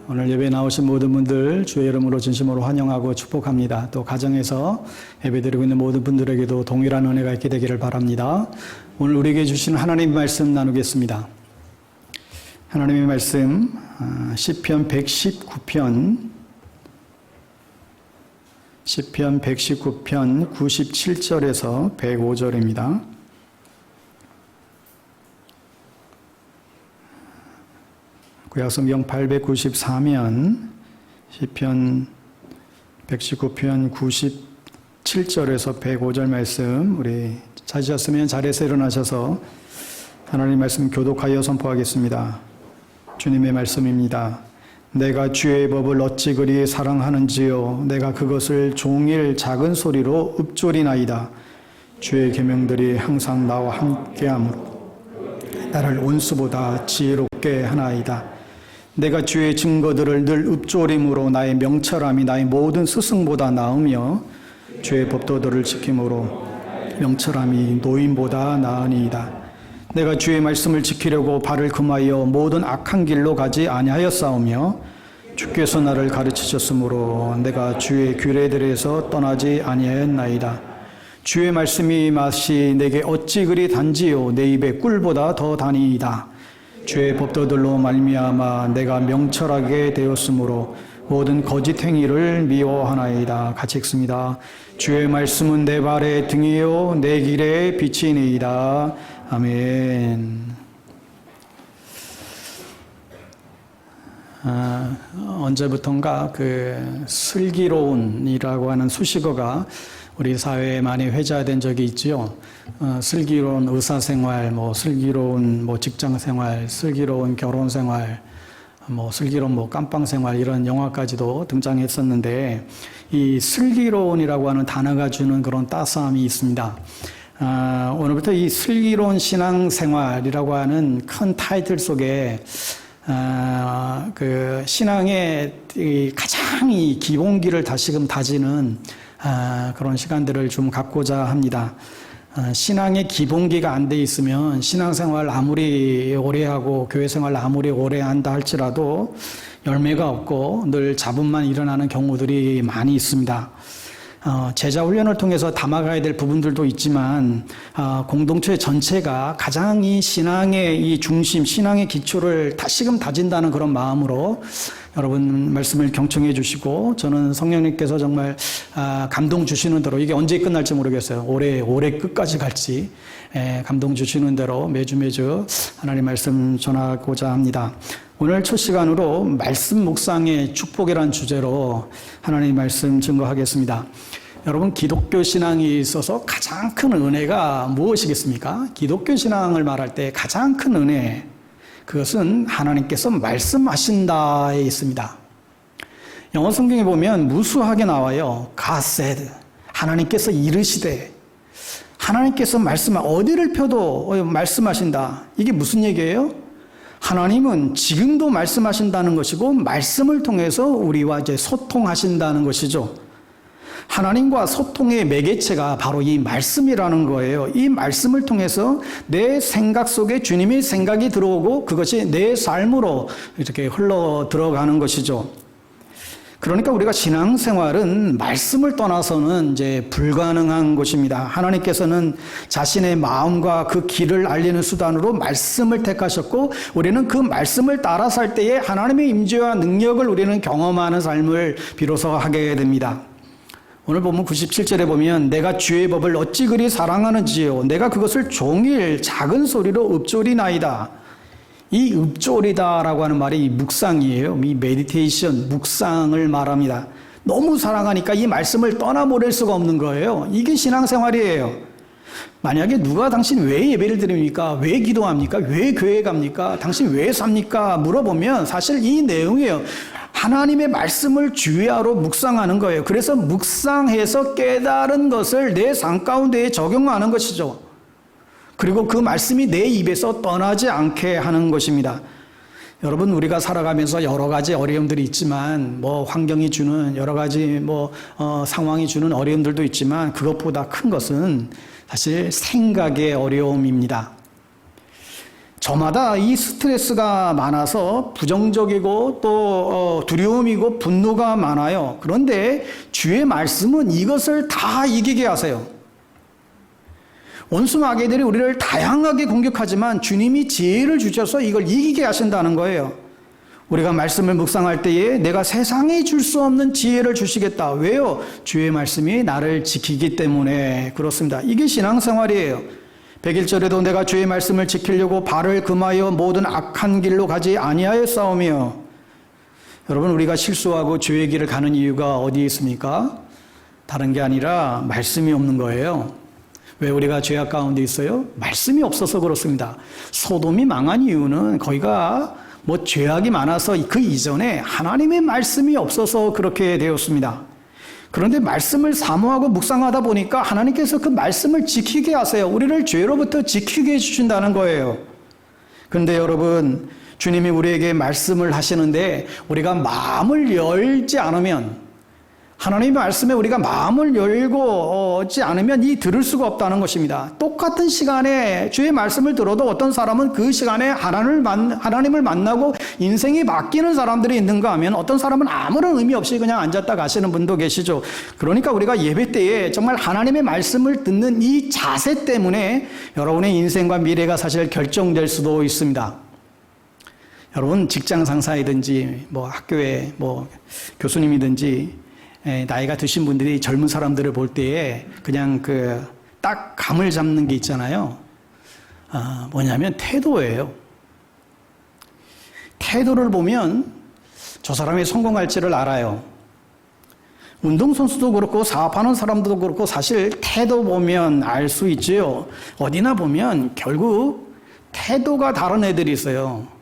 오늘 예배에 나오신 모든 분들 주의 이름으로 진심으로 환영하고 축복합니다. 또 가정에서 예배드리고 있는 모든 분들에게도 동일한 은혜가 있게 되기를 바랍니다. 오늘 우리에게 주신 하나님의 말씀 나누겠습니다. 하나님의 말씀 시편 119편 119편 97절에서 105절입니다. 구약성경 894면 시편 119편 97절에서 105절 말씀 우리 찾으셨으면 자리에서 일어나셔서 하나님 말씀 교독하여 선포하겠습니다. 주님의 말씀입니다. 내가 주의 법을 어찌 그리 사랑하는지요. 내가 그것을 종일 작은 소리로 읊조리나이다. 주의 계명들이 항상 나와 함께하므로 나를 온수보다 지혜롭게 하나이다. 내가 주의 증거들을 늘 읊조림으로 나의 명철함이 나의 모든 스승보다 나으며 주의 법도들을 지킴으로 명철함이 노인보다 나으니이다. 내가 주의 말씀을 지키려고 발을 금하여 모든 악한 길로 가지 아니하였사오며 주께서 나를 가르치셨으므로 내가 주의 규례들에서 떠나지 아니하였나이다. 주의 말씀이 맛이 내게 어찌 그리 단지요 내 입에 꿀보다 더 다니이다. 주의 법도들로 말미암아 내가 명철하게 되었으므로 모든 거짓 행위를 미워하나이다. 같이 읽습니다. 주의 말씀은 내 발의 등이요 내 길의 빛이니이다. 아멘. 언제부턴가 그 슬기로운이라고 하는 수식어가 우리 사회에 많이 회자된 적이 있지요. 슬기로운 의사생활, 슬기로운 직장생활, 슬기로운 결혼생활, 슬기로운 깜빵생활 이런 영화까지도 등장했었는데 이 슬기로운이라고 하는 단어가 주는 그런 따스함이 있습니다. 오늘부터 이 슬기로운 신앙생활이라고 하는 큰 타이틀 속에 그 신앙의 가장 이 기본기를 다시금 다지는 그런 시간들을 좀 갖고자 합니다. 신앙의 기본기가 안 돼 있으면 신앙생활 아무리 오래 하고 교회생활 아무리 오래 한다 할지라도 열매가 없고 늘 잡음만 일어나는 경우들이 많이 있습니다. 제자 훈련을 통해서 담아가야 될 부분들도 있지만 공동체 전체가 가장 이 신앙의 이 중심, 신앙의 기초를 다시금 다진다는 그런 마음으로 여러분 말씀을 경청해 주시고 저는 성령님께서 정말 감동 주시는 대로 이게 언제 끝날지 모르겠어요. 올해 끝까지 갈지 감동 주시는 대로 매주 하나님 말씀 전하고자 합니다. 오늘 첫 시간으로 말씀 묵상의 축복이라는 주제로 하나님 말씀 증거하겠습니다. 여러분 기독교 신앙에 있어서 가장 큰 은혜가 무엇이겠습니까? 기독교 신앙을 말할 때 가장 큰 은혜 그것은 하나님께서 말씀하신다에 있습니다. 영어 성경에 보면 무수하게 나와요. God said. 하나님께서 이르시되. 하나님께서 어디를 펴도 말씀하신다. 이게 무슨 얘기예요? 하나님은 지금도 말씀하신다는 것이고 말씀을 통해서 우리와 이제 소통하신다는 것이죠. 하나님과 소통의 매개체가 바로 이 말씀이라는 거예요. 이 말씀을 통해서 내 생각 속에 주님의 생각이 들어오고 그것이 내 삶으로 이렇게 흘러 들어가는 것이죠. 그러니까 우리가 신앙생활은 말씀을 떠나서는 이제 불가능한 것입니다. 하나님께서는 자신의 마음과 그 길을 알리는 수단으로 말씀을 택하셨고 우리는 그 말씀을 따라 살 때에 하나님의 임재와 능력을 우리는 경험하는 삶을 비로소 하게 됩니다. 오늘 보면 97절에 보면 내가 주의 법을 어찌 그리 사랑하는지요. 내가 그것을 종일 작은 소리로 읊조리나이다. 이 읊조리다라고 하는 말이 이 묵상이에요. 이 메디테이션, 묵상을 말합니다. 너무 사랑하니까 이 말씀을 떠나보낼 수가 없는 거예요. 이게 신앙생활이에요. 만약에 누가 당신 왜 예배를 드립니까? 왜 기도합니까? 왜 교회 갑니까? 당신 왜 삽니까? 물어보면 사실 이 내용이에요. 하나님의 말씀을 주야로 묵상하는 거예요. 그래서 묵상해서 깨달은 것을 내 삶 가운데에 적용하는 것이죠. 그리고 그 말씀이 내 입에서 떠나지 않게 하는 것입니다. 여러분 우리가 살아가면서 여러 가지 어려움들이 있지만 환경이 주는 여러 가지 상황이 주는 어려움들도 있지만 그것보다 큰 것은 사실 생각의 어려움입니다. 저마다 이 스트레스가 많아서 부정적이고 또 두려움이고 분노가 많아요. 그런데 주의 말씀은 이것을 다 이기게 하세요. 온수 마귀들이 우리를 다양하게 공격하지만 주님이 지혜를 주셔서 이걸 이기게 하신다는 거예요. 우리가 말씀을 묵상할 때에 내가 세상에 줄 수 없는 지혜를 주시겠다. 왜요? 주의 말씀이 나를 지키기 때문에 그렇습니다. 이게 신앙생활이에요. 101절에도 내가 주의 말씀을 지키려고 발을 금하여 모든 악한 길로 가지 아니하였사오며. 여러분, 우리가 실수하고 주의 길을 가는 이유가 어디에 있습니까? 다른 게 아니라 말씀이 없는 거예요. 왜 우리가 죄악 가운데 있어요? 말씀이 없어서 그렇습니다. 소돔이 망한 이유는 거기가 죄악이 많아서 그 이전에 하나님의 말씀이 없어서 그렇게 되었습니다. 그런데 말씀을 사모하고 묵상하다 보니까 하나님께서 그 말씀을 지키게 하세요. 우리를 죄로부터 지키게 해주신다는 거예요. 그런데 여러분, 주님이 우리에게 말씀을 하시는데 우리가 마음을 열지 않으면, 하나님의 말씀에 우리가 마음을 열고 있지 않으면 들을 수가 없다는 것입니다. 똑같은 시간에 주의 말씀을 들어도 어떤 사람은 그 시간에 하나님을 만나고 인생이 바뀌는 사람들이 있는가 하면 어떤 사람은 아무런 의미 없이 그냥 앉았다 가시는 분도 계시죠. 그러니까 우리가 예배 때에 정말 하나님의 말씀을 듣는 이 자세 때문에 여러분의 인생과 미래가 사실 결정될 수도 있습니다. 여러분, 직장 상사이든지 학교에 교수님이든지 나이가 드신 분들이 젊은 사람들을 볼 때에 그냥 딱 감을 잡는 게 있잖아요. 뭐냐면 태도예요. 태도를 보면 저 사람이 성공할지를 알아요. 운동선수도 그렇고 사업하는 사람도 그렇고 사실 태도 보면 알 수 있죠. 어디나 보면 결국 태도가 다른 애들이 있어요.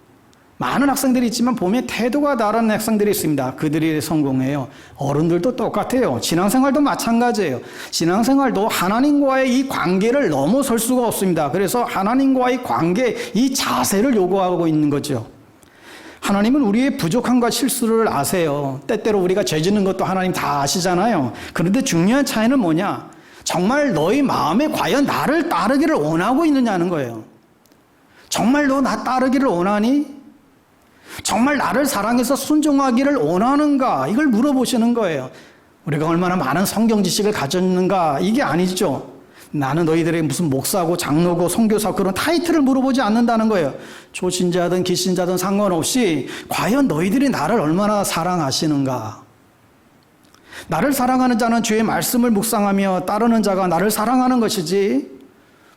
많은 학생들이 있지만 보면 태도가 다른 학생들이 있습니다. 그들이 성공해요. 어른들도 똑같아요. 신앙생활도 마찬가지예요. 신앙생활도 하나님과의 이 관계를 넘어설 수가 없습니다. 그래서 하나님과의 관계, 이 자세를 요구하고 있는 거죠. 하나님은 우리의 부족함과 실수를 아세요. 때때로 우리가 죄 짓는 것도 하나님 다 아시잖아요. 그런데 중요한 차이는 뭐냐? 정말 너희 마음에 과연 나를 따르기를 원하고 있느냐는 거예요. 정말 너 나 따르기를 원하니? 정말 나를 사랑해서 순종하기를 원하는가? 이걸 물어보시는 거예요. 우리가 얼마나 많은 성경 지식을 가졌는가? 이게 아니죠. 나는 너희들에게 무슨 목사고 장로고 선교사고 그런 타이틀을 물어보지 않는다는 거예요. 초신자든 기신자든 상관없이 과연 너희들이 나를 얼마나 사랑하시는가? 나를 사랑하는 자는 주의 말씀을 묵상하며 따르는 자가 나를 사랑하는 것이지,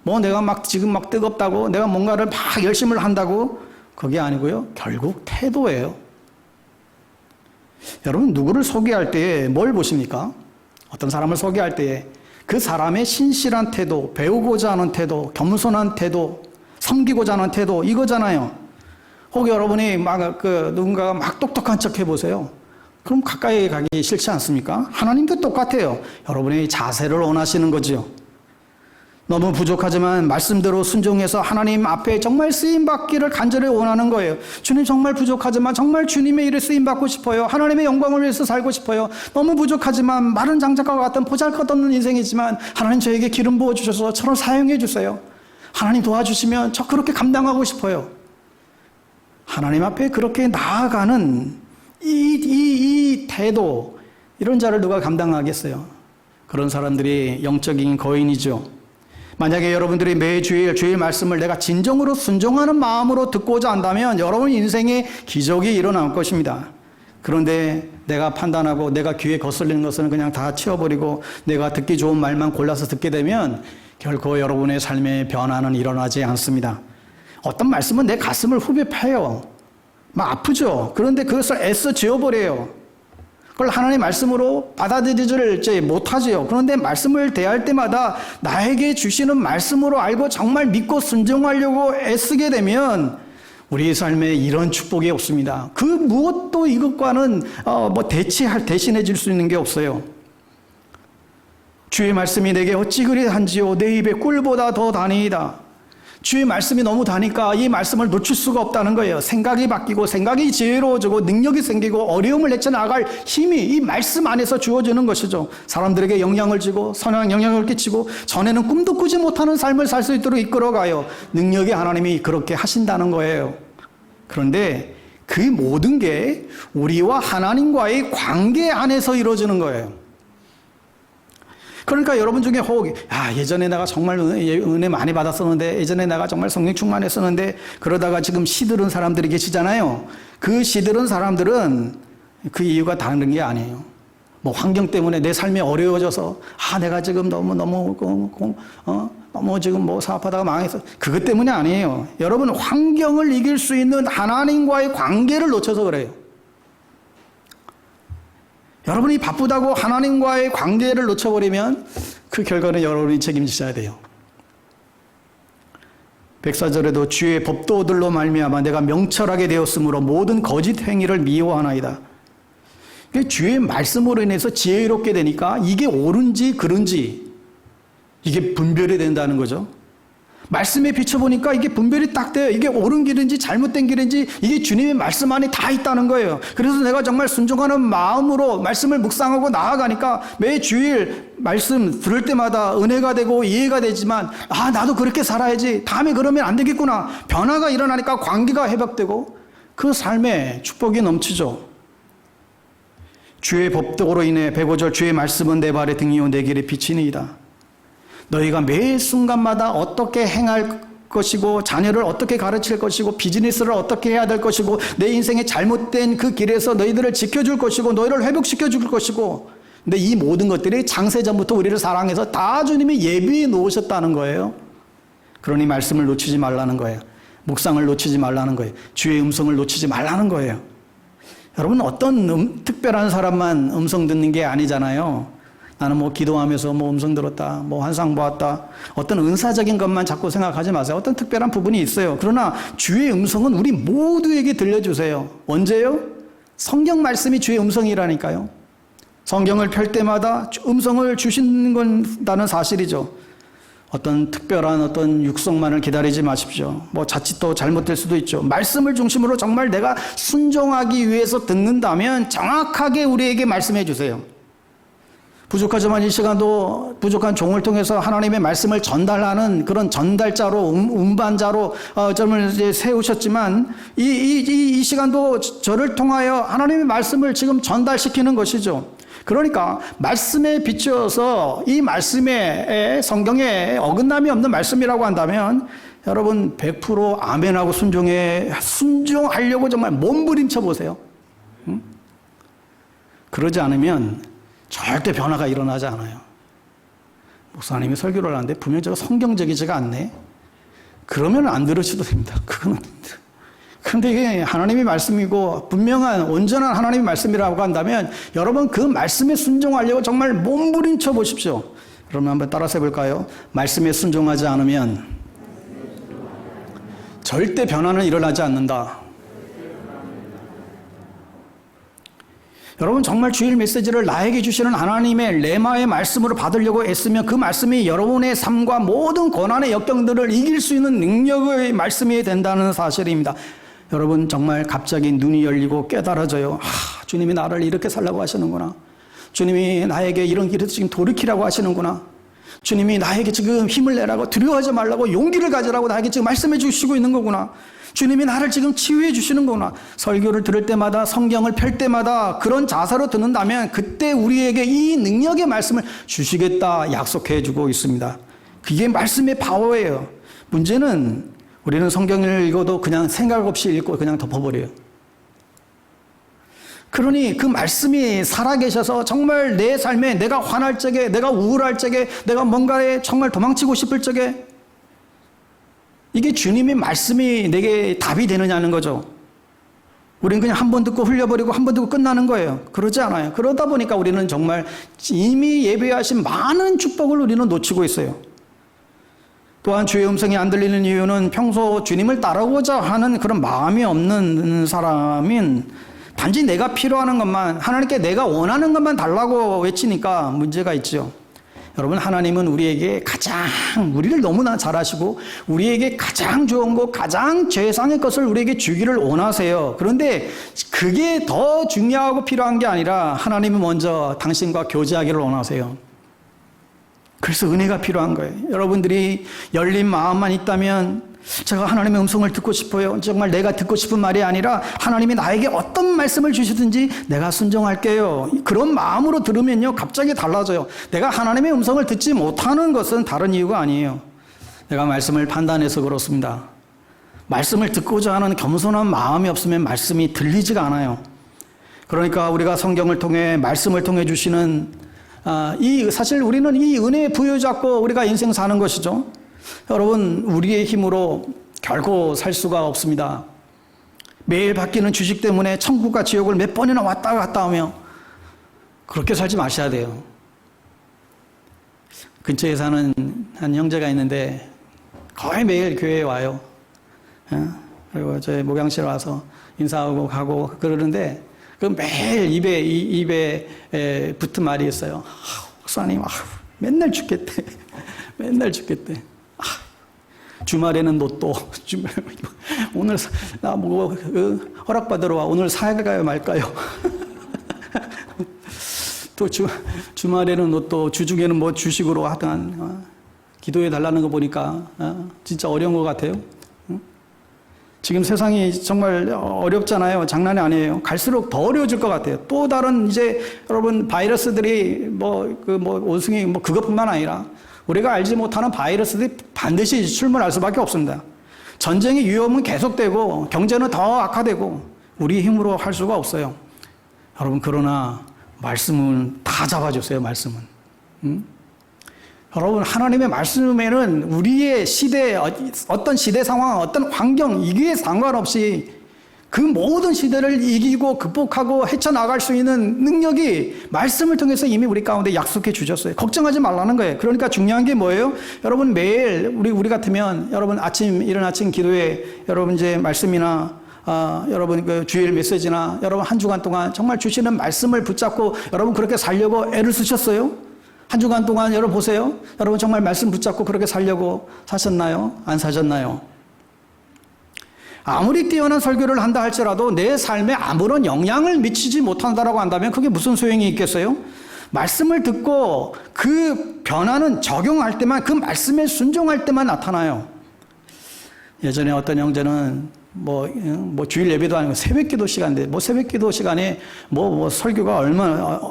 내가 지금 뜨겁다고 내가 뭔가를 막 열심을 한다고 그게 아니고요. 결국 태도예요. 여러분, 누구를 소개할 때 뭘 보십니까? 어떤 사람을 소개할 때 그 사람의 신실한 태도, 배우고자 하는 태도, 겸손한 태도, 섬기고자 하는 태도, 이거잖아요. 혹 여러분이 누군가가 막 똑똑한 척 해보세요. 그럼 가까이 가기 싫지 않습니까? 하나님도 똑같아요. 여러분의 자세를 원하시는 거죠. 너무 부족하지만 말씀대로 순종해서 하나님 앞에 정말 쓰임받기를 간절히 원하는 거예요. 주님, 정말 부족하지만 정말 주님의 일에 쓰임받고 싶어요. 하나님의 영광을 위해서 살고 싶어요. 너무 부족하지만 마른 장작과 같은 보잘것없는 인생이지만 하나님 저에게 기름 부어주셔서 저를 사용해 주세요. 하나님 도와주시면 저 그렇게 감당하고 싶어요. 하나님 앞에 그렇게 나아가는 이 태도, 이런 자를 누가 감당하겠어요? 그런 사람들이 영적인 거인이죠. 만약에 여러분들이 매주일 주일 말씀을 내가 진정으로 순종하는 마음으로 듣고자 한다면 여러분 인생에 기적이 일어날 것입니다. 그런데 내가 판단하고 내가 귀에 거슬리는 것은 그냥 다 치워버리고 내가 듣기 좋은 말만 골라서 듣게 되면 결코 여러분의 삶의 변화는 일어나지 않습니다. 어떤 말씀은 내 가슴을 후벼 파요. 막 아프죠. 그런데 그것을 애써 지워버려요. 그걸 하나님의 말씀으로 받아들이지 못하지요. 그런데 말씀을 대할 때마다 나에게 주시는 말씀으로 알고 정말 믿고 순종하려고 애쓰게 되면 우리의 삶에 이런 축복이 없습니다. 그 무엇도 이것과는 대신해 줄 수 있는 게 없어요. 주의 말씀이 내게 어찌 그리 한지요 내 입에 꿀보다 더 다니이다. 주의 말씀이 너무 다니까 이 말씀을 놓칠 수가 없다는 거예요. 생각이 바뀌고 생각이 지혜로워지고 능력이 생기고 어려움을 헤쳐나갈 힘이 이 말씀 안에서 주어지는 것이죠. 사람들에게 영향을 주고 선한 영향을 끼치고 전에는 꿈도 꾸지 못하는 삶을 살 수 있도록 이끌어가요. 능력의 하나님이 그렇게 하신다는 거예요. 그런데 그 모든 게 우리와 하나님과의 관계 안에서 이루어지는 거예요. 그러니까 여러분 중에 혹, 예전에 내가 정말 은혜 많이 받았었는데, 예전에 내가 정말 성령 충만했었는데, 그러다가 지금 시들은 사람들이 계시잖아요. 그 시들은 사람들은 그 이유가 다른 게 아니에요. 뭐 환경 때문에 내 삶이 어려워져서, 내가 지금 너무 지금 뭐 사업하다가 망해서, 그것 때문이 아니에요. 여러분, 환경을 이길 수 있는 하나님과의 관계를 놓쳐서 그래요. 여러분이 바쁘다고 하나님과의 관계를 놓쳐버리면 그 결과는 여러분이 책임지셔야 돼요. 백사절에도 주의 법도들로 말미암아 내가 명철하게 되었으므로 모든 거짓 행위를 미워하나이다. 주의 말씀으로 인해서 지혜롭게 되니까 이게 옳은지 그른지 이게 분별이 된다는 거죠. 말씀에 비춰보니까 이게 분별이 딱 돼요. 이게 옳은 길인지 잘못된 길인지 이게 주님의 말씀 안에 다 있다는 거예요. 그래서 내가 정말 순종하는 마음으로 말씀을 묵상하고 나아가니까 매 주일 말씀 들을 때마다 은혜가 되고 이해가 되지만 나도 그렇게 살아야지. 다음에 그러면 안 되겠구나. 변화가 일어나니까 관계가 회복되고 그 삶에 축복이 넘치죠. 주의 법도로 인해 105절 주의 말씀은 내 발의 등이요 내 길의 빛이니이다. 너희가 매 순간마다 어떻게 행할 것이고 자녀를 어떻게 가르칠 것이고 비즈니스를 어떻게 해야 될 것이고 내 인생의 잘못된 그 길에서 너희들을 지켜줄 것이고 너희를 회복시켜 줄 것이고 근데 이 모든 것들이 창세전부터 우리를 사랑해서 다 주님이 예비해 놓으셨다는 거예요. 그러니 말씀을 놓치지 말라는 거예요. 묵상을 놓치지 말라는 거예요. 주의 음성을 놓치지 말라는 거예요. 여러분 어떤 특별한 사람만 음성 듣는 게 아니잖아요. 나는 뭐 기도하면서 뭐 음성 들었다, 뭐 환상 보았다. 어떤 은사적인 것만 자꾸 생각하지 마세요. 어떤 특별한 부분이 있어요. 그러나 주의 음성은 우리 모두에게 들려주세요. 언제요? 성경 말씀이 주의 음성이라니까요. 성경을 펼 때마다 음성을 주시는 건다는 사실이죠. 어떤 특별한 어떤 육성만을 기다리지 마십시오. 뭐 자칫 또 잘못될 수도 있죠. 말씀을 중심으로 정말 내가 순종하기 위해서 듣는다면 정확하게 우리에게 말씀해 주세요. 부족하지만 이 시간도 부족한 종을 통해서 하나님의 말씀을 전달하는 그런 전달자로 운반자로 점을 이제 세우셨지만 이 시간도 저를 통하여 하나님의 말씀을 지금 전달시키는 것이죠. 그러니까 말씀에 비추어서 이 말씀에 성경에 어긋남이 없는 말씀이라고 한다면 여러분 100% 아멘하고 순종하려고 정말 몸부림쳐 보세요. 응? 그러지 않으면 절대 변화가 일어나지 않아요. 목사님이 설교를 하는데 분명히 저가 성경적이지가 않네. 그러면 안 들으셔도 됩니다. 그런데 이게 하나님의 말씀이고 분명한 온전한 하나님의 말씀이라고 한다면 여러분 그 말씀에 순종하려고 정말 몸부림쳐 보십시오. 그러면 한번 따라서 해볼까요? 말씀에 순종하지 않으면 절대 변화는 일어나지 않는다. 여러분 정말 주일 메시지를 나에게 주시는 하나님의 레마의 말씀으로 받으려고 애쓰면 그 말씀이 여러분의 삶과 모든 고난의 역경들을 이길 수 있는 능력의 말씀이 된다는 사실입니다. 여러분 정말 갑자기 눈이 열리고 깨달아져요. 주님이 나를 이렇게 살라고 하시는구나. 주님이 나에게 이런 길에서 지금 돌이키라고 하시는구나. 주님이 나에게 지금 힘을 내라고 두려워하지 말라고 용기를 가지라고 나에게 지금 말씀해 주시고 있는 거구나. 주님이 나를 지금 치유해 주시는 거구나. 설교를 들을 때마다 성경을 펼 때마다 그런 자세로 듣는다면 그때 우리에게 이 능력의 말씀을 주시겠다 약속해 주고 있습니다. 그게 말씀의 파워예요. 문제는 우리는 성경을 읽어도 그냥 생각 없이 읽고 그냥 덮어버려요. 그러니 그 말씀이 살아계셔서 정말 내 삶에 내가 화날 적에 내가 우울할 적에 내가 뭔가에 정말 도망치고 싶을 적에 이게 주님의 말씀이 내게 답이 되느냐는 거죠. 우리는 그냥 한 번 듣고 흘려버리고 한 번 듣고 끝나는 거예요. 그러지 않아요. 그러다 보니까 우리는 정말 이미 예배하신 많은 축복을 우리는 놓치고 있어요. 또한 주의 음성이 안 들리는 이유는 평소 주님을 따라오고자 하는 그런 마음이 없는 사람인 단지 내가 필요하는 것만 하나님께 내가 원하는 것만 달라고 외치니까 문제가 있죠. 여러분, 하나님은 우리에게 우리를 너무나 잘 아시고 우리에게 가장 좋은 것, 가장 최상의 것을 우리에게 주기를 원하세요. 그런데 그게 더 중요하고 필요한 게 아니라 하나님은 먼저 당신과 교제하기를 원하세요. 그래서 은혜가 필요한 거예요. 여러분들이 열린 마음만 있다면 제가 하나님의 음성을 듣고 싶어요. 정말 내가 듣고 싶은 말이 아니라 하나님이 나에게 어떤 말씀을 주시든지 내가 순종할게요. 그런 마음으로 들으면요, 갑자기 달라져요. 내가 하나님의 음성을 듣지 못하는 것은 다른 이유가 아니에요. 내가 말씀을 판단해서 그렇습니다. 말씀을 듣고자 하는 겸손한 마음이 없으면 말씀이 들리지가 않아요. 그러니까 우리가 성경을 통해 말씀을 통해 주시는 사실 우리는 이 은혜의 부여잡고 우리가 인생 사는 것이죠. 여러분, 우리의 힘으로 결코 살 수가 없습니다. 매일 바뀌는 주식 때문에 천국과 지옥을 몇 번이나 왔다 갔다 하며 그렇게 살지 마셔야 돼요. 근처에 사는 한 형제가 있는데 거의 매일 교회에 와요. 그리고 저희 목양실 와서 인사하고 가고 그러는데 그 매일 입에 붙은 말이 있어요. 목사님, 맨날 죽겠대. 맨날 죽겠대. 주말에는 로또, 오늘 허락받으러 와. 오늘 사갈까요 말까요? 또 주말에는 로또, 주중에는 뭐 주식으로 하여튼 기도해 달라는 거 보니까 진짜 어려운 것 같아요. 지금 세상이 정말 어렵잖아요. 장난이 아니에요. 갈수록 더 어려워질 것 같아요. 또 다른 이제 여러분 바이러스들이 원숭이 그것뿐만 아니라 우리가 알지 못하는 바이러스들이 반드시 출몰할 수밖에 없습니다. 전쟁의 위험은 계속되고 경제는 더 악화되고 우리 힘으로 할 수가 없어요. 여러분, 그러나 말씀은 다 잡아주세요. 말씀은. 여러분, 하나님의 말씀에는 우리의 시대, 어떤 시대 상황, 어떤 환경, 이게 상관없이 그 모든 시대를 이기고 극복하고 헤쳐나갈 수 있는 능력이 말씀을 통해서 이미 우리 가운데 약속해 주셨어요. 걱정하지 말라는 거예요. 그러니까 중요한 게 뭐예요? 여러분, 매일 우리 같으면 여러분 이른 아침 기도에 여러분 이제 말씀이나 여러분 그 주일 메시지나 여러분 한 주간 동안 정말 주시는 말씀을 붙잡고 여러분 그렇게 살려고 애를 쓰셨어요? 한 주간 동안 여러분 보세요. 여러분 정말 말씀 붙잡고 그렇게 살려고 사셨나요? 안 사셨나요? 아무리 뛰어난 설교를 한다 할지라도 내 삶에 아무런 영향을 미치지 못한다라고 한다면 그게 무슨 소용이 있겠어요? 말씀을 듣고 그 변화는 적용할 때만, 그 말씀에 순종할 때만 나타나요. 예전에 어떤 형제는 주일 예배도 아니고 새벽 기도 시간인데 새벽 기도 시간에 설교가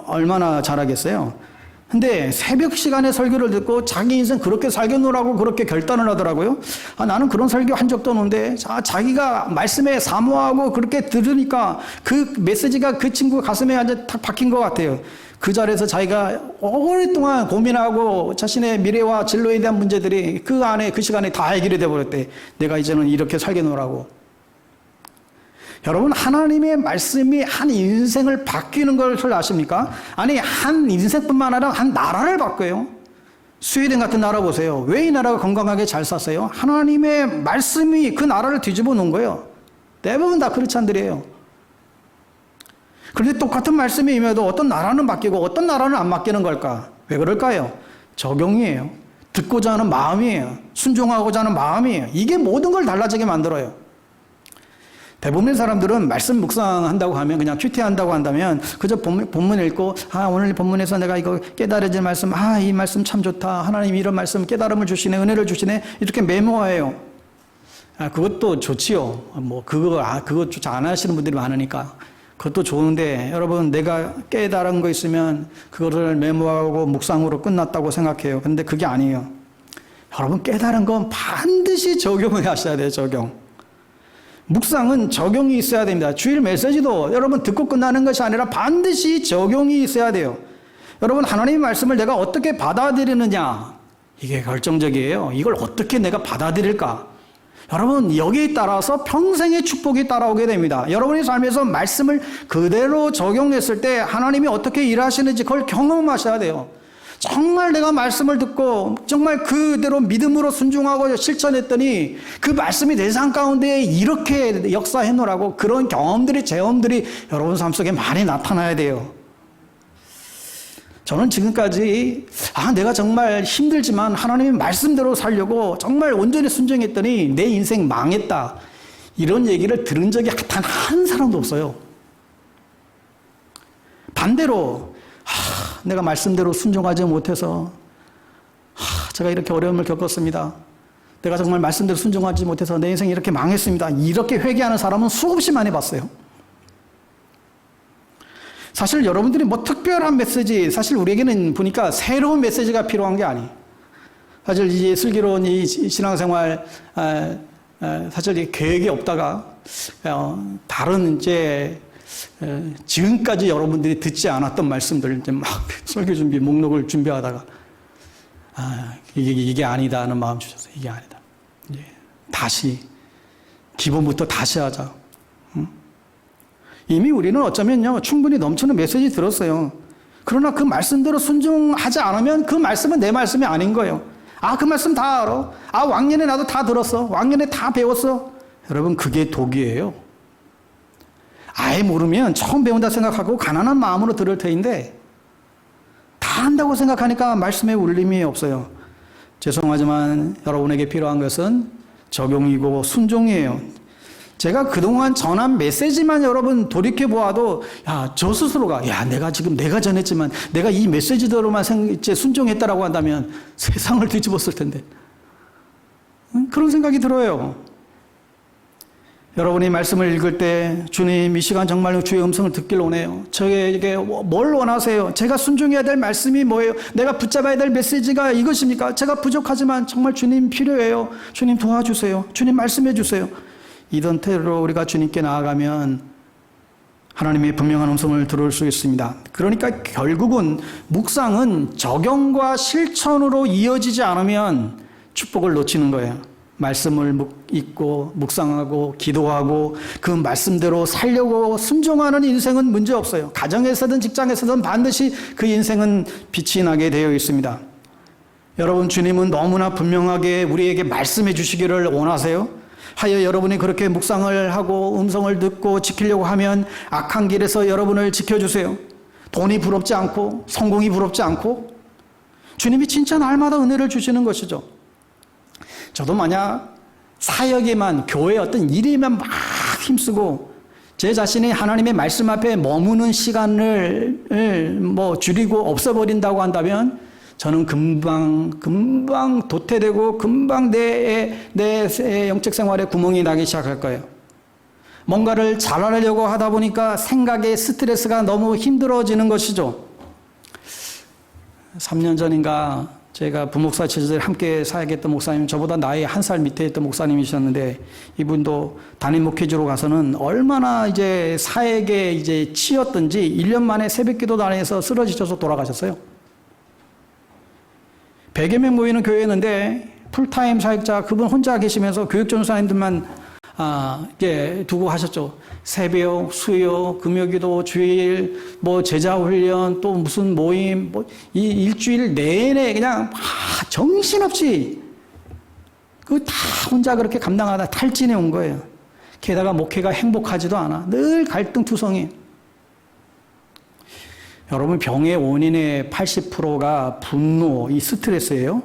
얼마나 잘하겠어요? 근데 새벽 시간에 설교를 듣고 자기 인생 그렇게 살겠노라고 그렇게 결단을 하더라고요. 나는 그런 설교 한 적도 없는데, 자기가 말씀에 사모하고 그렇게 들으니까 그 메시지가 그 친구 가슴에 완전 탁 박힌 것 같아요. 그 자리에서 자기가 오랫동안 고민하고 자신의 미래와 진로에 대한 문제들이 그 안에 그 시간에 다 해결이 되어버렸대. 내가 이제는 이렇게 살겠노라고. 여러분, 하나님의 말씀이 한 인생을 바뀌는 것을 아십니까? 아니, 한 인생뿐만 아니라 한 나라를 바꿔요. 스웨덴 같은 나라 보세요. 왜 이 나라가 건강하게 잘 샀어요? 하나님의 말씀이 그 나라를 뒤집어 놓은 거예요. 대부분 다 크리스찬들이에요. 그런데 똑같은 말씀이 임해도 어떤 나라는 바뀌고 어떤 나라는 안 바뀌는 걸까? 왜 그럴까요? 적용이에요. 듣고자 하는 마음이에요. 순종하고자 하는 마음이에요. 이게 모든 걸 달라지게 만들어요. 대부분의 사람들은 말씀 묵상한다고 하면, 그냥 큐티한다고 한다면 그저 본문 읽고 오늘 본문에서 내가 이거 깨달아질 말씀, 이 말씀 참 좋다, 하나님이 이런 말씀 깨달음을 주시네, 은혜를 주시네, 이렇게 메모해요. 그것도 좋지요. 그것조차 안 하시는 분들이 많으니까 그것도 좋은데, 여러분, 내가 깨달은 거 있으면 그거를 메모하고 묵상으로 끝났다고 생각해요. 근데 그게 아니에요. 여러분, 깨달은 건 반드시 적용을 하셔야 돼요. 적용. 묵상은 적용이 있어야 됩니다. 주일 메시지도 여러분 듣고 끝나는 것이 아니라 반드시 적용이 있어야 돼요. 여러분, 하나님의 말씀을 내가 어떻게 받아들이느냐, 이게 결정적이에요. 이걸 어떻게 내가 받아들일까? 여러분, 여기에 따라서 평생의 축복이 따라오게 됩니다. 여러분의 삶에서 말씀을 그대로 적용했을 때 하나님이 어떻게 일하시는지 그걸 경험하셔야 돼요. 정말 내가 말씀을 듣고 정말 그대로 믿음으로 순종하고 실천했더니 그 말씀이 내 삶 가운데 이렇게 역사해 놓으라고, 그런 경험들이, 체험들이 여러분 삶 속에 많이 나타나야 돼요. 저는 지금까지 내가 정말 힘들지만 하나님의 말씀대로 살려고 정말 온전히 순종했더니 내 인생 망했다. 이런 얘기를 들은 적이 단 한 사람도 없어요. 반대로 내가 말씀대로 순종하지 못해서 제가 이렇게 어려움을 겪었습니다. 내가 정말 말씀대로 순종하지 못해서 내 인생이 이렇게 망했습니다. 이렇게 회개하는 사람은 수없이 많이 봤어요. 사실 여러분들이 뭐 특별한 메시지, 사실 우리에게는 보니까 새로운 메시지가 필요한 게 아니에요. 사실 이제 슬기로운 이 신앙생활, 사실 계획이 없다가, 다른 이제, 지금까지 여러분들이 듣지 않았던 말씀들, 이제 막 설교 준비, 목록을 준비하다가, 이게 아니다 하는 마음 주셔서, 이게 아니다. 이제 다시, 기본부터 다시 하자. 이미 우리는 어쩌면요, 충분히 넘치는 메시지 들었어요. 그러나 그 말씀대로 순종하지 않으면 그 말씀은 내 말씀이 아닌 거예요. 그 말씀 다 알아. 왕년에 나도 다 들었어. 왕년에 다 배웠어. 여러분, 그게 독이에요. 아예 모르면 처음 배운다 생각하고 가난한 마음으로 들을 터인데, 다 한다고 생각하니까 말씀에 울림이 없어요. 죄송하지만 여러분에게 필요한 것은 적용이고 순종이에요. 제가 그동안 전한 메시지만 여러분 돌이켜보아도, 저 스스로가, 내가 전했지만, 내가 이 메시지대로만 순종했다라고 한다면 세상을 뒤집었을 텐데. 그런 생각이 들어요. 여러분이 말씀을 읽을 때, 주님, 이 시간 정말로 주의 음성을 듣길 원해요. 저에게 뭘 원하세요? 제가 순종해야 될 말씀이 뭐예요? 내가 붙잡아야 될 메시지가 이것입니까? 제가 부족하지만 정말 주님 필요해요. 주님 도와주세요. 주님 말씀해 주세요. 이런 태도로 우리가 주님께 나아가면 하나님의 분명한 음성을 들을 수 있습니다. 그러니까 결국은 묵상은 적용과 실천으로 이어지지 않으면 축복을 놓치는 거예요. 말씀을 읽고 묵상하고 기도하고 그 말씀대로 살려고 순종하는 인생은 문제 없어요. 가정에서든 직장에서든 반드시 그 인생은 빛이 나게 되어 있습니다. 여러분, 주님은 너무나 분명하게 우리에게 말씀해 주시기를 원하세요. 하여 여러분이 그렇게 묵상을 하고 음성을 듣고 지키려고 하면 악한 길에서 여러분을 지켜주세요. 돈이 부럽지 않고 성공이 부럽지 않고 주님이 진짜 날마다 은혜를 주시는 것이죠. 저도 만약 사역에만, 교회 어떤 일에만 막 힘쓰고 제 자신이 하나님의 말씀 앞에 머무는 시간을 줄이고 없애버린다고 한다면 저는 금방 도태되고 금방 내 영적 생활에 구멍이 나기 시작할 거예요. 뭔가를 잘하려고 하다 보니까 생각에 스트레스가 너무 힘들어지는 것이죠. 3년 전인가 제가 부목사 시절에 함께 사역했던 목사님, 저보다 나이 1살 밑에 있던 목사님이셨는데, 이분도 담임 목회지로 가서는 얼마나 이제 사역에 이제 치였던지 1년 만에 새벽기도 단에서 쓰러지셔서 돌아가셨어요. 100여 명 모이는 교회였는데 풀타임 사역자 그분 혼자 계시면서 교육전사님들만 이제 두고 하셨죠. 새벽, 수요, 금요기도, 주일, 제자훈련, 또 무슨 모임, 이 일주일 내내 그냥 정신없이 그 다 혼자 그렇게 감당하다 탈진해 온 거예요. 게다가 목회가 행복하지도 않아. 늘 갈등투성이. 여러분, 병의 원인의 80%가 분노, 이 스트레스예요.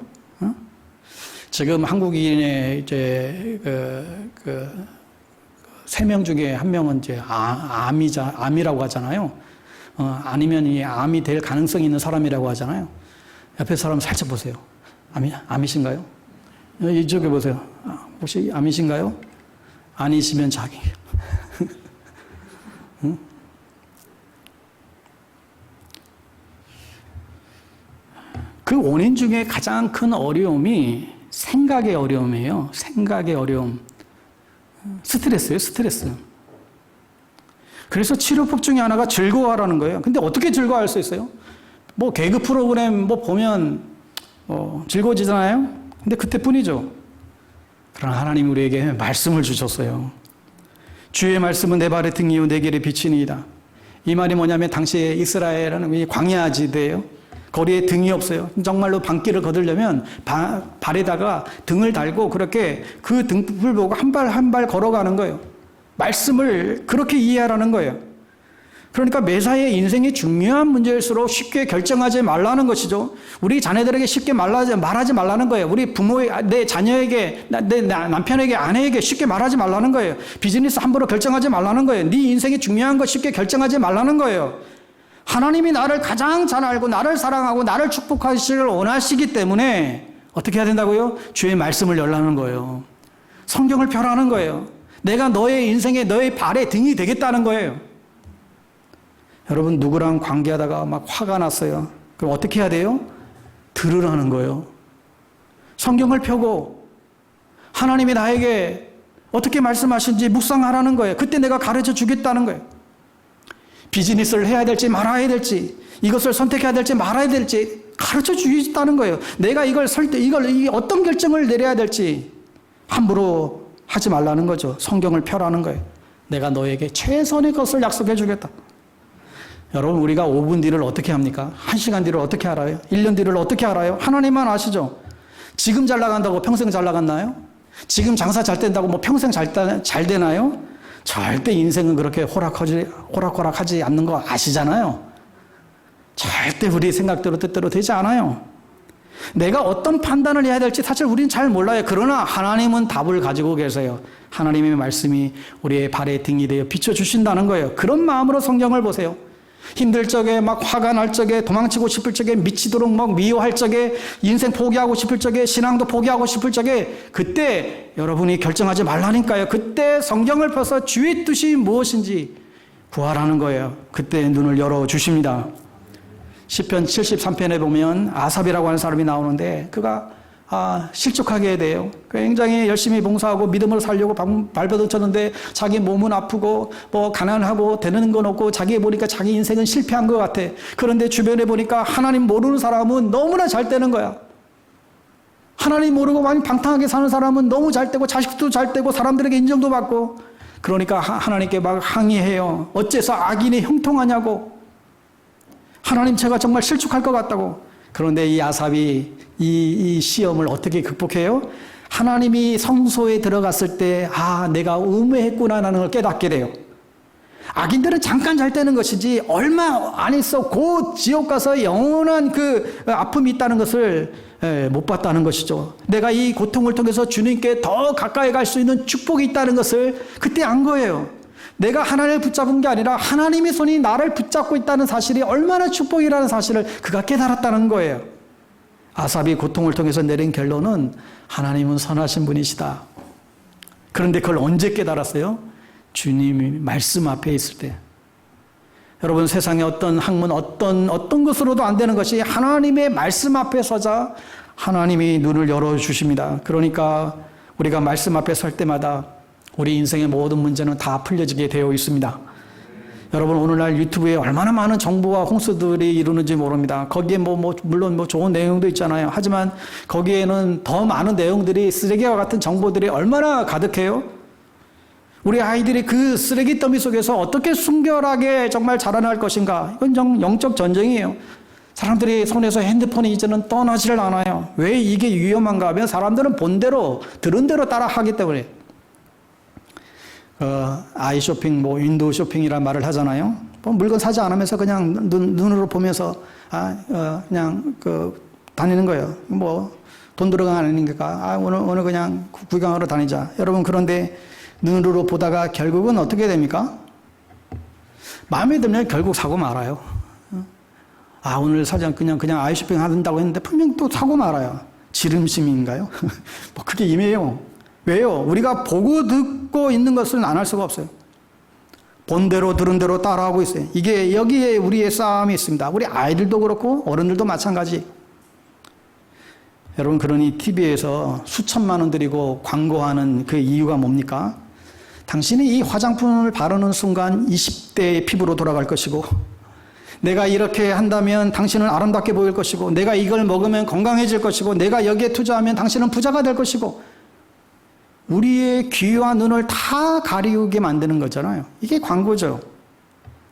지금 한국인의 이제 3명 중에 1명은 이제 암이라고 하잖아요. 아니면 이 암이 될 가능성이 있는 사람이라고 하잖아요. 옆에 사람 살짝 보세요. 암이신가요? 이쪽에 보세요. 혹시 암이신가요? 아니시면 자기. 응? 그 원인 중에 가장 큰 어려움이 생각의 어려움이에요. 생각의 어려움. 스트레스예요, 스트레스. 그래서 치료법 중에 하나가 즐거워하라는 거예요. 근데 어떻게 즐거워할 수 있어요? 개그 프로그램 보면 즐거워지잖아요? 근데 그때뿐이죠. 그러나 하나님이 우리에게 말씀을 주셨어요. 주의 말씀은 내 발의 등이요 내 길의 빛이니이다. 이 말이 뭐냐면 당시에 이스라엘은 광야지대예요. 거리에 등이 없어요. 정말로 방길을 거두려면 발에다가 등을 달고 그렇게 그 등불 보고 한 발 한 발 걸어가는 거예요. 말씀을 그렇게 이해하라는 거예요. 그러니까 매사에 인생이 중요한 문제일수록 쉽게 결정하지 말라는 것이죠. 우리 자녀들에게 쉽게 말하지 말라는 거예요. 우리 내 자녀에게, 내 남편에게, 아내에게 쉽게 말하지 말라는 거예요. 비즈니스 함부로 결정하지 말라는 거예요. 네 인생이 중요한 거 쉽게 결정하지 말라는 거예요. 하나님이 나를 가장 잘 알고 나를 사랑하고 나를 축복하시기를 원하시기 때문에 어떻게 해야 된다고요? 주의 말씀을 열라는 거예요. 성경을 펴라는 거예요. 내가 너의 인생에 너의 발의 등이 되겠다는 거예요. 여러분 누구랑 관계하다가 막 화가 났어요. 그럼 어떻게 해야 돼요? 들으라는 거예요. 성경을 펴고 하나님이 나에게 어떻게 말씀하신지 묵상하라는 거예요. 그때 내가 가르쳐 주겠다는 거예요. 비즈니스를 해야 될지 말아야 될지, 이것을 선택해야 될지 말아야 될지 가르쳐 주겠다는 거예요. 내가 이걸 어떤 결정을 내려야 될지 함부로 하지 말라는 거죠. 성경을 펴라는 거예요. 내가 너에게 최선의 것을 약속해 주겠다. 여러분 우리가 5분 뒤를 어떻게 합니까? 1시간 뒤를 어떻게 알아요? 1년 뒤를 어떻게 알아요? 하나님만 아시죠? 지금 잘 나간다고 평생 잘 나갔나요? 지금 장사 잘 된다고 뭐 평생 잘 되나요? 절대 인생은 그렇게 호락호락하지 않는 거 아시잖아요. 절대 우리 생각대로 뜻대로 되지 않아요. 내가 어떤 판단을 해야 될지 사실 우리는 잘 몰라요. 그러나 하나님은 답을 가지고 계세요. 하나님의 말씀이 우리의 발의 등이 되어 비춰주신다는 거예요. 그런 마음으로 성경을 보세요. 힘들 적에 막 화가 날 적에 도망치고 싶을 적에 미치도록 막 미워할 적에 인생 포기하고 싶을 적에 신앙도 포기하고 싶을 적에 그때 여러분이 결정하지 말라니까요. 그때 성경을 펴서 주의 뜻이 무엇인지 구하라는 거예요. 그때 눈을 열어주십니다. 시편 73편에 보면 아삽이라고 하는 사람이 나오는데 그가 실족하게 돼요. 굉장히 열심히 봉사하고 믿음을 살려고 발버둥쳤는데 자기 몸은 아프고 뭐 가난하고 되는 건 없고 자기 보니까 자기 인생은 실패한 것 같아. 그런데 주변에 보니까 하나님 모르는 사람은 너무나 잘 되는 거야. 하나님 모르고 많이 방탕하게 사는 사람은 너무 잘 되고 자식도 잘 되고 사람들에게 인정도 받고 그러니까 하나님께 막 항의해요. 어째서 악인이 형통하냐고. 하나님 제가 정말 실족할 것 같다고. 그런데 이 아삽이 이 시험을 어떻게 극복해요? 하나님이 성소에 들어갔을 때 내가 음해했구나라는 걸 깨닫게 돼요. 악인들은 잠깐 잘 되는 것이지 얼마 안 있어 곧 지옥 가서 영원한 그 아픔이 있다는 것을 못 봤다는 것이죠. 내가 이 고통을 통해서 주님께 더 가까이 갈 수 있는 축복이 있다는 것을 그때 안 거예요. 내가 하나님을 붙잡은 게 아니라 하나님의 손이 나를 붙잡고 있다는 사실이 얼마나 축복이라는 사실을 그가 깨달았다는 거예요. 아삽이 고통을 통해서 내린 결론은 하나님은 선하신 분이시다. 그런데 그걸 언제 깨달았어요? 주님이 말씀 앞에 있을 때. 여러분 세상에 어떤 학문 어떤 것으로도 안 되는 것이 하나님의 말씀 앞에 서자 하나님이 눈을 열어주십니다. 그러니까 우리가 말씀 앞에 설 때마다 우리 인생의 모든 문제는 다 풀려지게 되어 있습니다. 여러분 오늘날 유튜브에 얼마나 많은 정보와 홍수들이 이루는지 모릅니다. 거기에 물론 좋은 내용도 있잖아요. 하지만 거기에는 더 많은 내용들이 쓰레기와 같은 정보들이 얼마나 가득해요. 우리 아이들이 그 쓰레기 더미 속에서 어떻게 순결하게 정말 자라날 것인가. 이건 영적 전쟁이에요. 사람들이 손에서 핸드폰이 이제는 떠나지를 않아요. 왜 이게 위험한가 하면 사람들은 본대로 들은 대로 따라 하기 때문에. 아이쇼핑, 윈도우 쇼핑이란 말을 하잖아요. 물건 사지 않으면서 그냥 눈으로 보면서, 그냥, 다니는 거예요. 돈 들어가니까, 오늘 그냥 구경하러 다니자. 여러분, 그런데 눈으로 보다가 결국은 어떻게 됩니까? 마음에 들면 결국 사고 말아요. 오늘 사자 그냥 아이쇼핑 한다고 했는데 분명 또 사고 말아요. 지름심인가요? 그게 임해요. 왜요? 우리가 보고 듣고 있는 것은 안 할 수가 없어요. 본 대로 들은 대로 따라하고 있어요. 이게 여기에 우리의 싸움이 있습니다. 우리 아이들도 그렇고 어른들도 마찬가지. 여러분 그러니 TV에서 수천만 원 들이고 광고하는 그 이유가 뭡니까? 당신이 이 화장품을 바르는 순간 20대의 피부로 돌아갈 것이고 내가 이렇게 한다면 당신은 아름답게 보일 것이고 내가 이걸 먹으면 건강해질 것이고 내가 여기에 투자하면 당신은 부자가 될 것이고 우리의 귀와 눈을 다 가리우게 만드는 거잖아요. 이게 광고죠.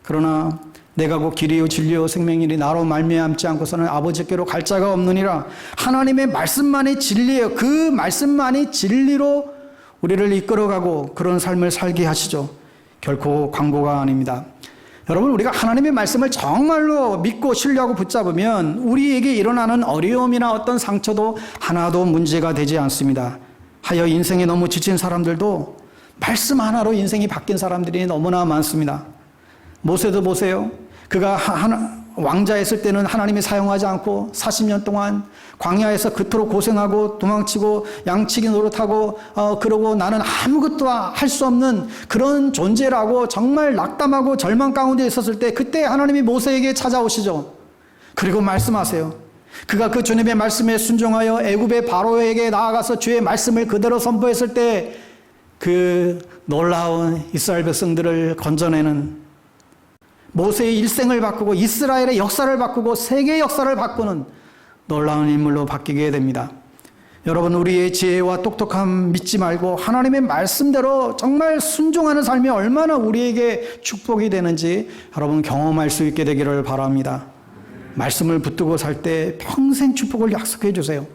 그러나 내가 곧 길이요 진리요 생명이니 나로 말미암지 않고서는 아버지께로 갈 자가 없느니라. 하나님의 말씀만이 진리예요. 그 말씀만이 진리로 우리를 이끌어가고 그런 삶을 살게 하시죠. 결코 광고가 아닙니다. 여러분, 우리가 하나님의 말씀을 정말로 믿고 신뢰하고 붙잡으면 우리에게 일어나는 어려움이나 어떤 상처도 하나도 문제가 되지 않습니다. 하여 인생에 너무 지친 사람들도 말씀 하나로 인생이 바뀐 사람들이 너무나 많습니다. 모세도 보세요. 그가 왕자였을 때는 하나님이 사용하지 않고 40년 동안 광야에서 그토록 고생하고 도망치고 양치기 노릇하고 그러고 나는 아무것도 할 수 없는 그런 존재라고 정말 낙담하고 절망 가운데 있었을 때 그때 하나님이 모세에게 찾아오시죠. 그리고 말씀하세요. 그가 그 주님의 말씀에 순종하여 애굽의 바로에게 나아가서 주의 말씀을 그대로 선포했을 때 그 놀라운 이스라엘 백성들을 건져내는 모세의 일생을 바꾸고 이스라엘의 역사를 바꾸고 세계의 역사를 바꾸는 놀라운 인물로 바뀌게 됩니다. 여러분, 우리의 지혜와 똑똑함 믿지 말고 하나님의 말씀대로 정말 순종하는 삶이 얼마나 우리에게 축복이 되는지 여러분 경험할 수 있게 되기를 바랍니다. 말씀을 붙들고 살 때 평생 축복을 약속해 주세요.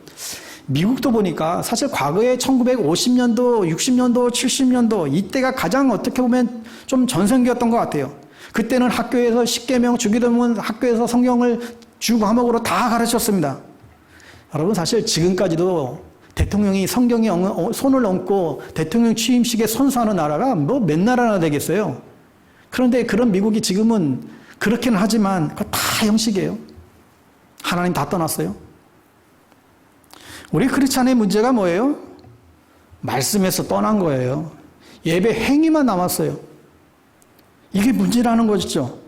미국도 보니까 사실 과거에 1950년도, 60년도, 70년도 이때가 가장 어떻게 보면 좀 전성기였던 것 같아요. 그때는 학교에서 십계명, 주기도문 학교에서 성경을 주 과목으로 다 가르쳤습니다. 여러분, 사실 지금까지도 대통령이 성경에 손을 얹고 대통령 취임식에 선서하는 나라가 뭐 몇 나라나 되겠어요. 그런데 그런 미국이 지금은 그렇게는 하지만 그거 다 형식이에요. 하나님 다 떠났어요. 우리 크리스찬의 문제가 뭐예요? 말씀에서 떠난 거예요. 예배 행위만 남았어요. 이게 문제라는 것이죠.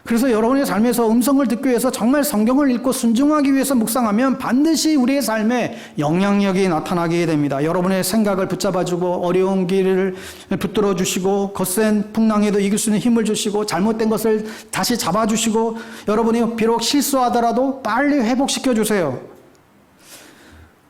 그래서 여러분의 삶에서 음성을 듣기 위해서 정말 성경을 읽고 순종하기 위해서 묵상하면 반드시 우리의 삶에 영향력이 나타나게 됩니다. 여러분의 생각을 붙잡아주고 어려운 길을 붙들어 주시고 거센 풍랑에도 이길 수 있는 힘을 주시고 잘못된 것을 다시 잡아주시고 여러분이 비록 실수하더라도 빨리 회복시켜 주세요.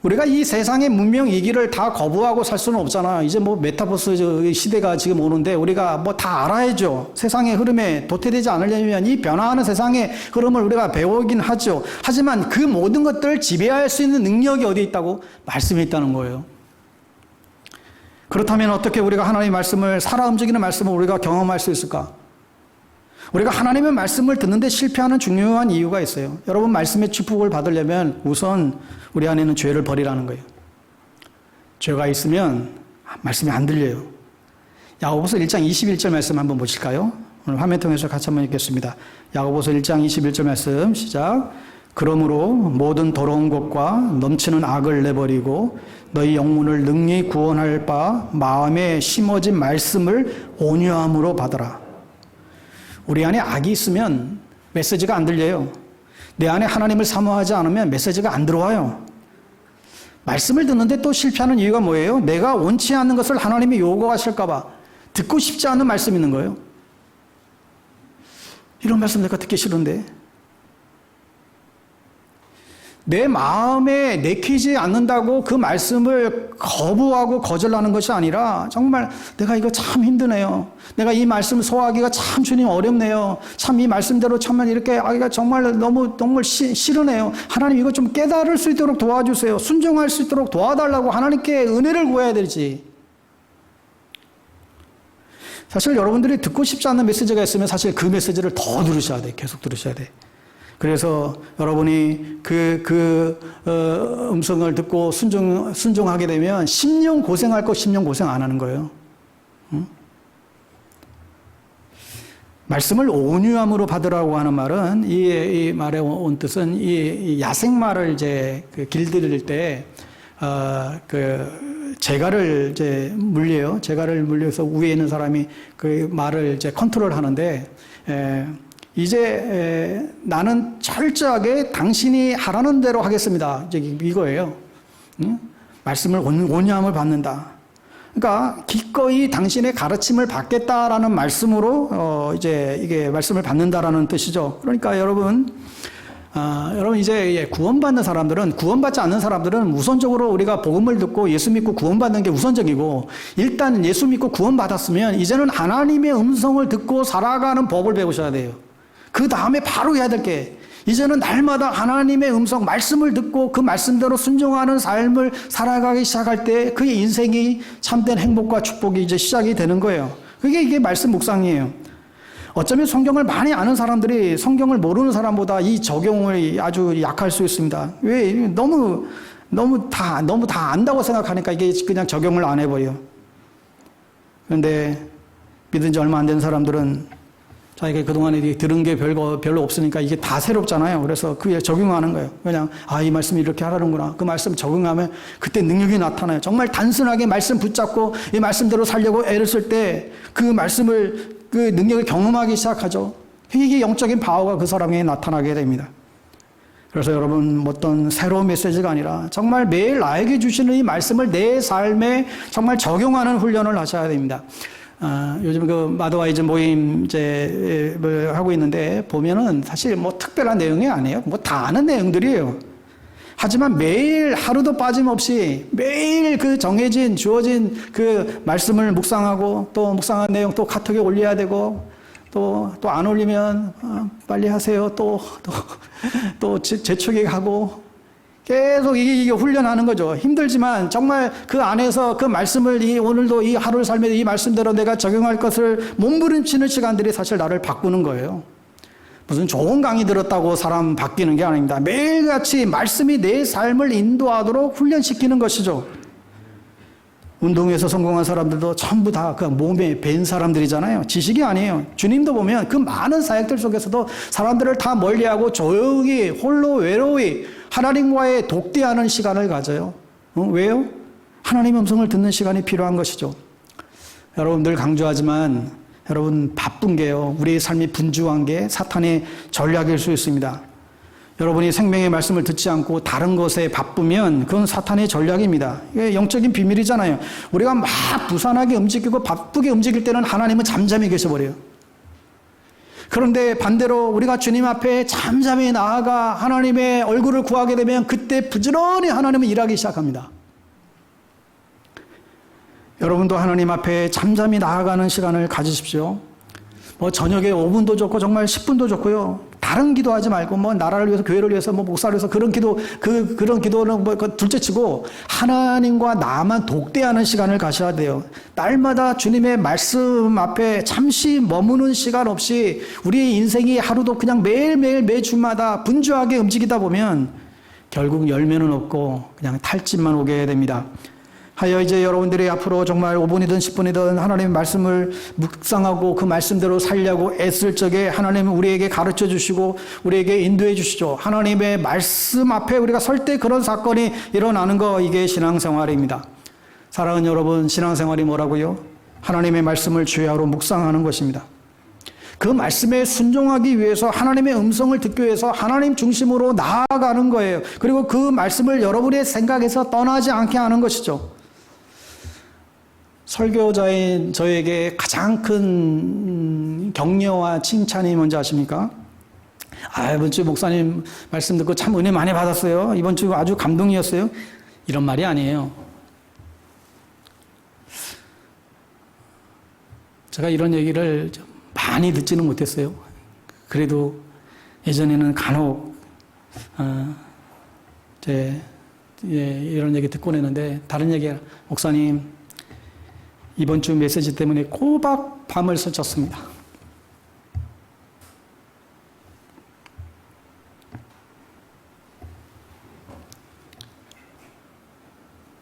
우리가 이 세상의 문명 이기를 다 거부하고 살 수는 없잖아요. 이제 뭐 메타버스 시대가 지금 오는데 우리가 뭐 다 알아야죠. 세상의 흐름에 도태되지 않으려면 이 변화하는 세상의 흐름을 우리가 배우긴 하죠. 하지만 그 모든 것들을 지배할 수 있는 능력이 어디에 있다고? 말씀에 있다는 거예요. 그렇다면 어떻게 우리가 하나님의 말씀을, 살아 움직이는 말씀을 우리가 경험할 수 있을까? 우리가 하나님의 말씀을 듣는데 실패하는 중요한 이유가 있어요. 여러분, 말씀의 축복을 받으려면 우선 우리 안에는 죄를 버리라는 거예요. 죄가 있으면 말씀이 안 들려요. 야고보서 1장 21절 말씀 한번 보실까요? 오늘 화면 통해서 같이 한번 읽겠습니다. 야고보서 1장 21절 말씀 시작. 그러므로 모든 더러운 것과 넘치는 악을 내버리고 너희 영혼을 능히 구원할 바 마음에 심어진 말씀을 온유함으로 받으라. 우리 안에 악이 있으면 메시지가 안 들려요. 내 안에 하나님을 사모하지 않으면 메시지가 안 들어와요. 말씀을 듣는데 또 실패하는 이유가 뭐예요? 내가 원치 않는 것을 하나님이 요구하실까 봐 듣고 싶지 않은 말씀이 있는 거예요. 이런 말씀 내가 듣기 싫은데. 내 마음에 내키지 않는다고 그 말씀을 거부하고 거절하는 것이 아니라 정말 내가 이거 참 힘드네요. 내가 이 말씀 소화하기가 참 주님 어렵네요. 참 이 말씀대로 참만 이렇게 하기가 정말 너무 싫으네요. 하나님 이거 좀 깨달을 수 있도록 도와주세요. 순종할 수 있도록 도와달라고 하나님께 은혜를 구해야 되지. 사실 여러분들이 듣고 싶지 않는 메시지가 있으면 사실 그 메시지를 더 들으셔야 돼. 계속 들으셔야 돼. 그래서 여러분이 음성을 듣고 순종하게 되면 10년 고생할 거 10년 고생 안 하는 거예요. 응? 말씀을 온유함으로 받으라고 하는 말은 이 말의 온 뜻은 이 야생마를 이제 길들일 때 재갈을 이제 물려요. 재갈을 물려서 위에 있는 사람이 그 말을 이제 컨트롤 하는데 이제 나는 철저하게 당신이 하라는 대로 하겠습니다. 이제 이거예요. 응? 말씀을 온유함을 받는다. 그러니까 기꺼이 당신의 가르침을 받겠다라는 말씀으로 이제 이게 말씀을 받는다라는 뜻이죠. 그러니까 여러분 이제 구원받는 사람들은, 구원받지 않는 사람들은 우선적으로 우리가 복음을 듣고 예수 믿고 구원받는 게 우선적이고, 일단 예수 믿고 구원받았으면 이제는 하나님의 음성을 듣고 살아가는 법을 배우셔야 돼요. 그 다음에 바로 해야 될 게, 이제는 날마다 하나님의 음성, 말씀을 듣고 그 말씀대로 순종하는 삶을 살아가기 시작할 때 그의 인생이 참된 행복과 축복이 이제 시작이 되는 거예요. 이게 말씀 묵상이에요. 어쩌면 성경을 많이 아는 사람들이 성경을 모르는 사람보다 이 적용을 아주 약할 수 있습니다. 왜? 너무 다 안다고 생각하니까 이게 그냥 적용을 안 해버려. 그런데 믿은 지 얼마 안 된 사람들은 자기가 그동안에 들은 게 별로 없으니까 이게 다 새롭잖아요. 그래서 그게 적용하는 거예요. 그냥, 이 말씀이 이렇게 하라는구나. 그 말씀 적용하면 그때 능력이 나타나요. 정말 단순하게 말씀 붙잡고 이 말씀대로 살려고 애를 쓸 때 그 말씀을, 그 능력을 경험하기 시작하죠. 이게 영적인 파워가 그 사람에게 나타나게 됩니다. 그래서 여러분, 어떤 새로운 메시지가 아니라 정말 매일 나에게 주시는 이 말씀을 내 삶에 정말 적용하는 훈련을 하셔야 됩니다. 요즘 그 마더와이즈 모임 하고 있는데 보면은 사실 뭐 특별한 내용이 아니에요. 뭐 다 아는 내용들이에요. 하지만 매일 하루도 빠짐없이 매일 그 정해진 주어진 그 말씀을 묵상하고 또 묵상한 내용 또 카톡에 올려야 되고 또 안 올리면 빨리 하세요. 또 재촉하고 계속 이게 훈련하는 거죠. 힘들지만 정말 그 안에서 그 말씀을 오늘도 이 하루를 살면서 이 말씀대로 내가 적용할 것을 몸부림치는 시간들이 사실 나를 바꾸는 거예요. 무슨 좋은 강의 들었다고 사람 바뀌는 게 아닙니다. 매일같이 말씀이 내 삶을 인도하도록 훈련시키는 것이죠. 운동에서 성공한 사람들도 전부 다 그 몸에 밴 사람들이잖아요. 지식이 아니에요. 주님도 보면 그 많은 사역들 속에서도 사람들을 다 멀리하고 조용히 홀로 외로이 하나님과의 독대하는 시간을 가져요. 왜요? 하나님의 음성을 듣는 시간이 필요한 것이죠. 여러분 늘 강조하지만 여러분 바쁜 게요. 우리의 삶이 분주한 게 사탄의 전략일 수 있습니다. 여러분이 생명의 말씀을 듣지 않고 다른 것에 바쁘면 그건 사탄의 전략입니다. 이게 영적인 비밀이잖아요. 우리가 막 부산하게 움직이고 바쁘게 움직일 때는 하나님은 잠잠히 계셔버려요. 그런데 반대로 우리가 주님 앞에 잠잠히 나아가 하나님의 얼굴을 구하게 되면 그때 부지런히 하나님은 일하기 시작합니다. 여러분도 하나님 앞에 잠잠히 나아가는 시간을 가지십시오. 뭐 저녁에 5분도 좋고 정말 10분도 좋고요. 다른 기도하지 말고 뭐 나라를 위해서 교회를 위해서 뭐 목사를 위해서 그런 기도는 뭐 둘째치고 하나님과 나만 독대하는 시간을 가셔야 돼요. 날마다 주님의 말씀 앞에 잠시 머무는 시간 없이 우리의 인생이 하루도 그냥 매일매일 매주마다 분주하게 움직이다 보면 결국 열매는 없고 그냥 탈진만 오게 됩니다. 하여 이제 여러분들이 앞으로 정말 5분이든 10분이든 하나님의 말씀을 묵상하고 그 말씀대로 살려고 애쓸 적에 하나님은 우리에게 가르쳐 주시고 우리에게 인도해 주시죠. 하나님의 말씀 앞에 우리가 설 때 그런 사건이 일어나는 거, 이게 신앙생활입니다. 사랑하는 여러분, 신앙생활이 뭐라고요? 하나님의 말씀을 주야로 묵상하는 것입니다. 그 말씀에 순종하기 위해서 하나님의 음성을 듣기 위해서 하나님 중심으로 나아가는 거예요. 그리고 그 말씀을 여러분의 생각에서 떠나지 않게 하는 것이죠. 설교자인 저에게 가장 큰 격려와 칭찬이 뭔지 아십니까? 이번 주 목사님 말씀 듣고 참 은혜 많이 받았어요. 이번 주 아주 감동이었어요. 이런 말이 아니에요. 제가 이런 얘기를 많이 듣지는 못했어요. 그래도 예전에는 간혹 이런 얘기 듣곤 했는데, 다른 얘기가, 목사님 이번 주 메시지 때문에 꼬박 밤을 설쳤습니다.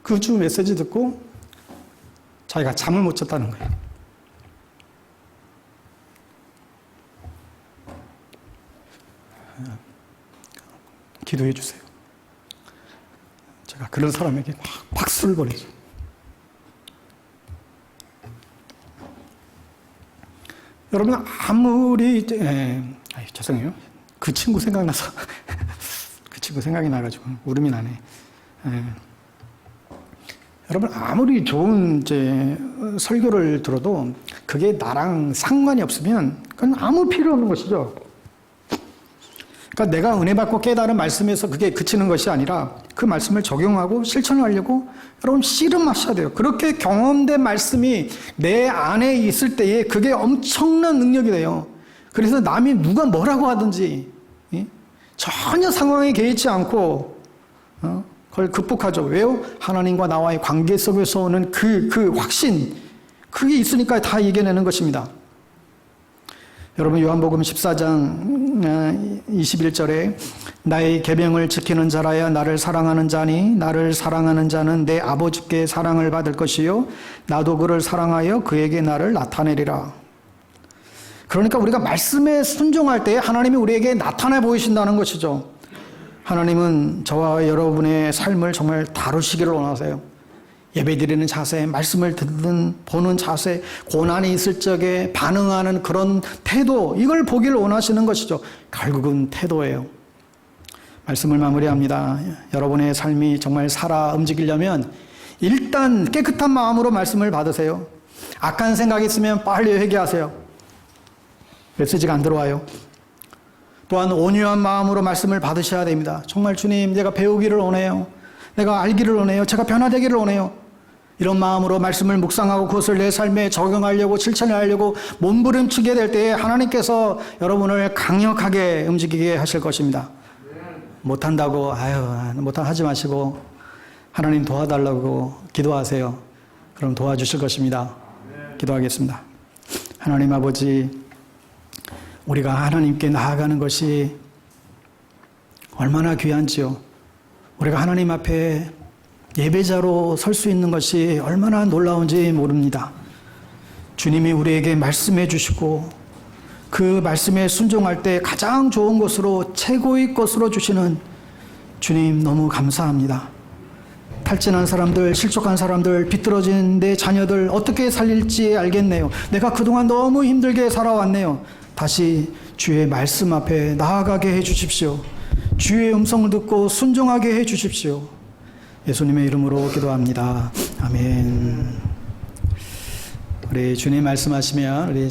그 주 메시지 듣고 자기가 잠을 못 잤다는 거예요. 기도해 주세요. 제가 그런 사람에게 막 박수를 보내죠. 여러분 아무리 죄송해요. 그 친구 생각나서 그 친구 생각이 나가지고 울음이 나네. 여러분 아무리 좋은 설교를 들어도 그게 나랑 상관이 없으면 그건 아무 필요 없는 것이죠. 그러니까 내가 은혜 받고 깨달은 말씀에서 그게 그치는 것이 아니라 그 말씀을 적용하고 실천을 하려고 여러분 씨름하셔야 돼요. 그렇게 경험된 말씀이 내 안에 있을 때에 그게 엄청난 능력이 돼요. 그래서 남이 누가 뭐라고 하든지 전혀 상황에 개의치 않고 그걸 극복하죠. 왜요? 하나님과 나와의 관계 속에서 오는 그 확신, 그게 있으니까 다 이겨내는 것입니다. 여러분 요한복음 14장 21절에 나의 계명을 지키는 자라야 나를 사랑하는 자니 나를 사랑하는 자는 내 아버지께 사랑을 받을 것이요 나도 그를 사랑하여 그에게 나를 나타내리라. 그러니까 우리가 말씀에 순종할 때 하나님이 우리에게 나타내 보이신다는 것이죠. 하나님은 저와 여러분의 삶을 정말 다루시기를 원하세요. 예배드리는 자세, 말씀을 듣는 보는 자세, 고난이 있을 적에 반응하는 그런 태도, 이걸 보기를 원하시는 것이죠. 결국은 태도예요. 말씀을 마무리합니다. 여러분의 삶이 정말 살아 움직이려면 일단 깨끗한 마음으로 말씀을 받으세요. 악한 생각이 있으면 빨리 회개하세요. 메시지가 안 들어와요. 또한 온유한 마음으로 말씀을 받으셔야 됩니다. 정말 주님, 내가 배우기를 원해요. 내가 알기를 원해요. 제가 변화되기를 원해요. 이런 마음으로 말씀을 묵상하고 그것을 내 삶에 적용하려고 실천하려고 몸부림치게 될 때에 하나님께서 여러분을 강력하게 움직이게 하실 것입니다. 못한다고 하지 마시고 하나님 도와달라고 기도하세요. 그럼 도와주실 것입니다. 기도하겠습니다. 하나님 아버지, 우리가 하나님께 나아가는 것이 얼마나 귀한지요. 우리가 하나님 앞에 예배자로 설 수 있는 것이 얼마나 놀라운지 모릅니다. 주님이 우리에게 말씀해 주시고 그 말씀에 순종할 때 가장 좋은 것으로 최고의 것으로 주시는 주님 너무 감사합니다. 탈진한 사람들, 실족한 사람들, 비뚤어진 내 자녀들 어떻게 살릴지 알겠네요. 내가 그동안 너무 힘들게 살아왔네요. 다시 주의 말씀 앞에 나아가게 해 주십시오. 주의 음성을 듣고 순종하게 해 주십시오. 예수님의 이름으로 기도합니다. 아멘. 우리 주님 말씀하시면 우리